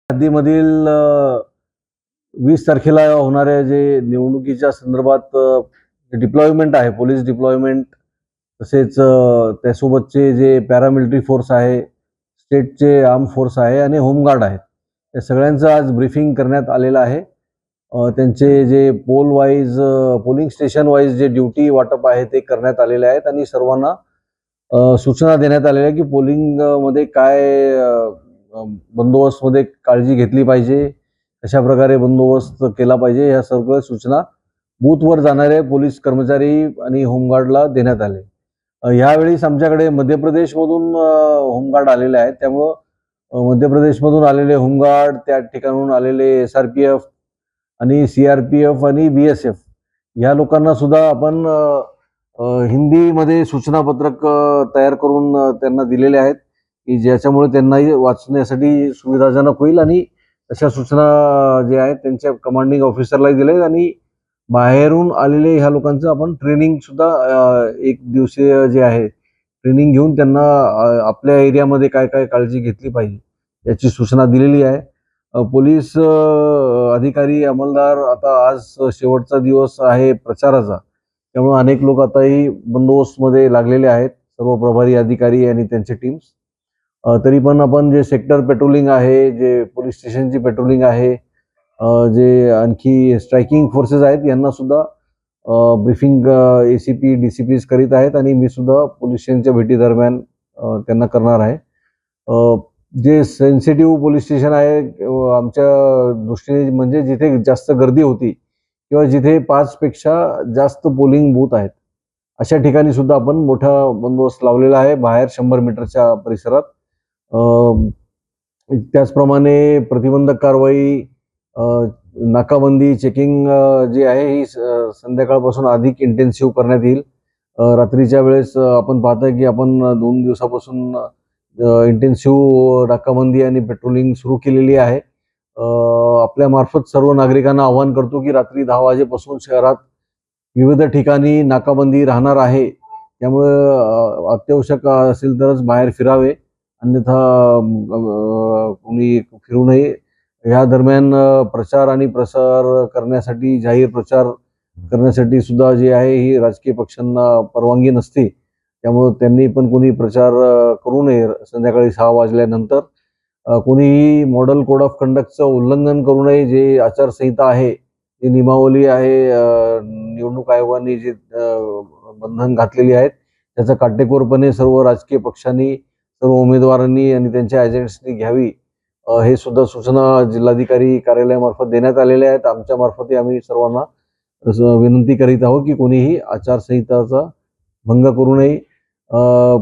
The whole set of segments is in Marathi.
हद्दीमधील 20 तारखेला होणाऱ्या जे निवडणुकीच्या संदर्भात डिप्लॉयमेंट आहे, पोलीस डिप्लॉयमेंट, तसेच त्यासोबतचे जे पॅरामिलिटरी फोर्स आहे, स्टेटचे आर्म फोर्स आहे आणि होमगार्ड आहेत, या सगळ्यांचं आज ब्रीफिंग करण्यात आलेलं आहे. त्यांचे जे पोलिंग स्टेशन वाईज जे ड्युटी वाटप आहे ते करण्यात आलेले आहेत आणि सर्वांना सूचना देण्यात आलेल्या आहे की पोलिंगमध्ये काय बंदोबस्तमध्ये काळजी घेतली पाहिजे, कशा प्रकारे बंदोबस्त केला पाहिजे, या सगळ्या सूचना बूथवर जाणारे पोलीस कर्मचारी आणि होमगार्डला देण्यात आले. यावेळी आमच्याकडे मध्य प्रदेशमधून होमगार्ड आलेले आहेत. त्यामुळं मध्य प्रदेशमधून आलेले होमगार्ड, त्या ठिकाणून आलेले SRPF आणि CRPF आणि BSF या लोकांना सुद्धा आपण हिंदीमध्ये सूचनापत्रक तयार करून त्यांना दिलेले आहेत की ज्याच्यामुळे त्यांनाही वाचण्यासाठी सुविधाजनक होईल. आणि अशा सूचना जे आहेत त्यांच्या कमांडिंग ऑफिसरलाही दिले आणि बाहेरून आलेले ह्या लोकांचं आपण ट्रेनिंग सुद्धा एक दिवसीय जे आहे ट्रेनिंग घेऊन त्यांना आपल्या एरियामध्ये काय काय काळजी घेतली पाहिजे याची सूचना दिलेली आहे. पोलीस अधिकारी अंमलदार, आता आज शेवटचा दिवस आहे प्रचाराचा, त्यामुळे अनेक लोक आताही बंदोबस्तमध्ये लागलेले आहेत, सर्व प्रभारी अधिकारी आणि त्यांचे टीम्स. तरी पण आपण जे सेक्टर पेट्रोलिंग आहे, जे पोलीस स्टेशनची पेट्रोलिंग आहे, जे आणखी स्ट्रायकिंग फोर्सेस आहेत, यांना सुद्धा ब्रीफिंग ACP DCPs करीत आहेत आणि मी सुद्धा पोलीस स्टेशनच्या भेटी दरम्यान त्यांना करणार आहे. जे सेन्सिटिव्ह पोलीस स्टेशन आहे आमच्या दृष्टीने, म्हणजे जिथे जास्त गर्दी होती किंवा जिथे 5 पेक्षा जास्त पोलिंग बूथ आहेत, अशा ठिकाणी सुद्धा आपण मोठा बंदोबस्त लावलेला आहे बाहेर 100 मीटरच्या परिसरात. त्याचप्रमाणे प्रतिबंधक कारवाई, नाकाबंदी, चेकिंग जी आहे ही संध्याकाळपासून अधिक इंटेन्सिव्ह करण्यात येईल. रात्रीच्या वेळेस आपण पाहताय की आपण 2 दिवसापासून इंटेन्सिव्ह नाकाबंदी आणि पेट्रोलिंग सुरू केलेली आहे. आपल्या मार्फत सर्व नागरिकांना आवाहन करतो की रात्री 10 वाजेपासून शहरात विविध ठिकाणी नाकाबंदी राहणार आहे. त्यामुळे अत्यावश्यक असेल तरच बाहेर फिरावे, अन्यथा कोणी फिरू नये. या दरम्यान प्रचार आणि प्रसार करण्यासाठी, जाहीर प्रचार करण्यासाठी सुद्धा जे आहे ही राजकीय पक्षांना परवानगी नसते. त्यामुळे त्यांनी पण कोणी प्रचार करू नये संध्याकाळी 6 वाजल्यानंतर. कोणीही मॉडेल कोड ऑफ कंडक्टचं उल्लंघन करू नये. जे आचारसंहिता आहे, जी नियमावली आहे, निवडणूक आयोगाने जे बंधन घातलेली आहेत, त्याचा काटेकोरपणे सर्व राजकीय पक्षांनी, सर्व उमेदवारांनी आणि त्यांच्या एजंट्सनी घ्यावी, हे सुद्धा सूचना जिल्हाधिकारी कार्यालयामार्फत देण्यात आलेल्या आहेत. आमच्या मार्फतही आम्ही सर्वांना विनंती करीत आहोत की कोणीही आचारसंहिताचा भंग करू नये.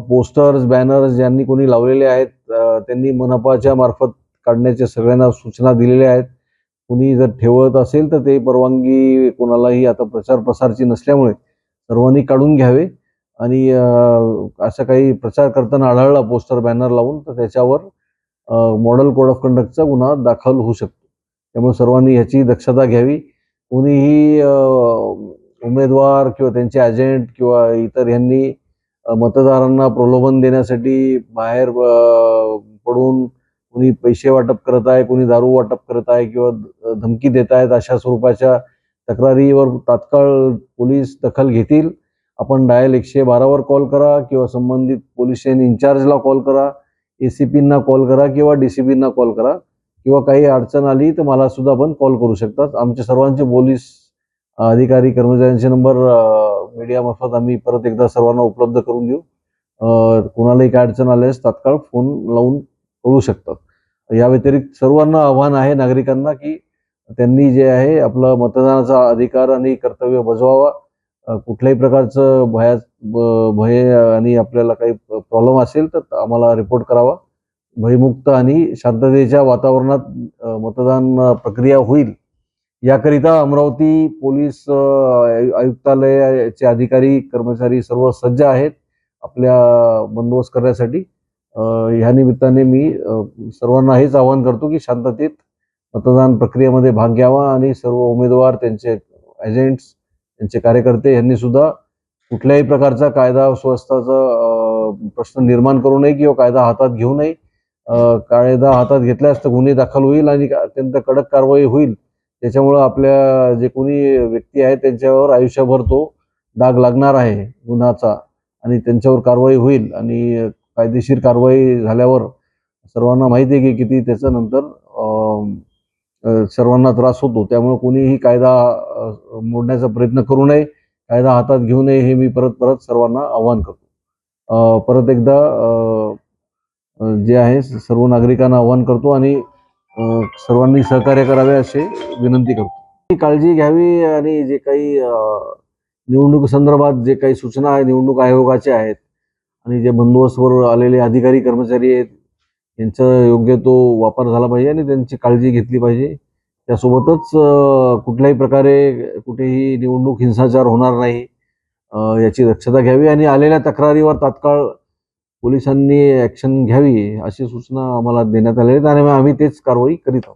पोस्टर्स, बॅनर्स ज्यांनी कोणी लावलेले आहेत त्यांनी मनपाच्या मार्फत काढण्याच्या सगळ्यांना सूचना दिलेल्या आहेत. कोणी जर ठेवत असेल तर ते परवानगी कोणालाही आता प्रचार प्रसारची नसल्यामुळे सर्वांनी काढून घ्यावे. आणि असं काही प्रचार करताना आढळला पोस्टर, बॅनर लावून, तर त्याच्यावर मॉडेल कोड ऑफ कंडक्टचा गुन्हा दाखल होऊ शकतो. त्यामुळे सर्वांनी ह्याची दक्षता घ्यावी. कोणीही उमेदवार किंवा त्यांचे एजंट किंवा इतर यांनी मतदारांना प्रलोभन देण्यासाठी बाहेर पडून कोणी पैसे वाटप करत आहे, कोणी दारू वाटप करत आहे किंवा धमकी देत आहेत, अशा स्वरूपाच्या तक्रारीवर तात्काळ पोलीस दखल घेतील. आपण डायल 112 वर कॉल करा किंवा संबंधित पोलीस स्टेशन इन्चार्जला कॉल करा, ACPंना कॉल करा किंवा DCPंना कॉल करा, किंवा काही अडचण आली तर मला सुद्धा आपण कॉल करू शकतात. आमचे सर्वांचे पोलीस अधिकारी कर्मचाऱ्यांचे नंबर मीडियामार्फत आम्ही परत एकदा सर्वांना उपलब्ध करून देऊ. कोणालाही काय अडचण आल्यास तात्काळ फोन लावून कळू शकतात. या व्यतिरिक्त सर्वांना आव्हान आहे नागरिकांना की त्यांनी जे आहे आपला मतदानाचा अधिकार आणि कर्तव्य बजवावा. कुठल्याही प्रकारचं भय आणि आपल्याला काही प्रॉब्लेम असेल तर आम्हाला रिपोर्ट करावा. भयमुक्त आणि शांततेच्या वातावरणात मतदान प्रक्रिया होईल, याकरिता अमरावती पोलीस आयुक्तालयाचे अधिकारी कर्मचारी सर्व सज्ज आहेत आपल्या बंदोबस्त करण्यासाठी. ह्या निमित्ताने मी सर्वांना हेच आवाहन करतो की शांततेत मतदान प्रक्रियेमध्ये भाग घ्यावा आणि सर्व उमेदवार, त्यांचे एजंट्स, त्यांचे कार्यकर्ते यांनी सुद्धा कुठल्याही प्रकारचा कायदा सुव्यवस्थेचा प्रश्न निर्माण करू नये किंवा कायदा हातात घेऊ नये. कायदा हातात घेतल्यास तर गुन्हे दाखल होईल आणि अत्यंत कडक कारवाई होईल. त्याच्यामुळं आपल्या जे कोणी व्यक्ती आहेत त्यांच्यावर आयुष्यभर तो डाग लागणार आहे गुन्ह्याचा आणि त्यांच्यावर कारवाई होईल आणि कायदेशीर कारवाई झाल्यावर सर्वांना माहिती आहे की किती त्याचं नंतर सर्वांना त्रास होतो. त्यामुळे कोणीही कायदा मोडण्याचा प्रयत्न करू नये, कायदा हातात घेऊ नये हे मी परत परत सर्वांना आवाहन करतो. परत एकदा जे आहे सर्व नागरिकांना आवाहन करतो आणि सर्वांनी सहकार्य करावे असे विनंती करतो. काळजी घ्यावी आणि जे काही निवडणूक संदर्भात जे काही सूचना आहे निवडणूक आयोगाच्या आहेत आणि जे बंदोबस्तवर आलेले अधिकारी कर्मचारी आहेत यांचा योग्य तो वापर झाला पाहिजे आणि त्यांची काळजी घेतली पाहिजे. त्यासोबतच कुठल्याही प्रकारे कुठेही निवडणूक हिंसाचार होणार नाही याची दक्षता घ्यावी आणि आलेल्या तक्रारीवर तात्काळ पोलिसांनी ॲक्शन घ्यावी अशी सूचना आम्हाला देण्यात आल्या आहेत आणि आम्ही तेच कारवाई करीत आहोत.